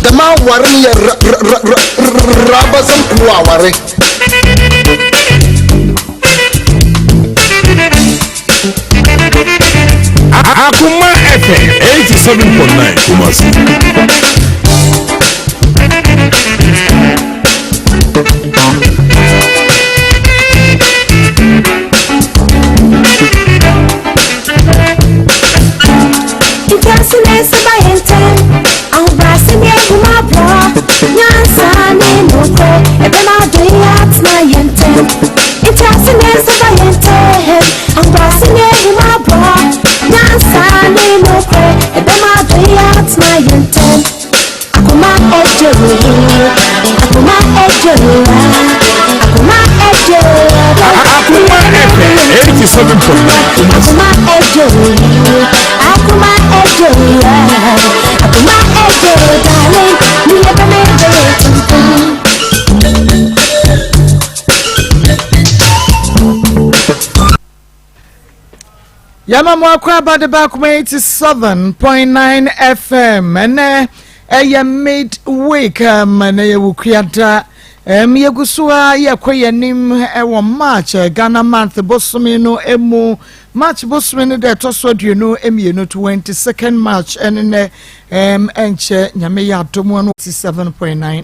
The man warrior Rabazam Kuaware. Akoma FM 87.9 Kumasi. Yama mwakwa bade bakuma 87.9 FM ene eye midweek na ye wukuada yegusuwa yakwa nim ewo March Ghana month bosome no emu March bosome no de tosodue no emienu 22nd March ene enche nyame ya domo no 87.9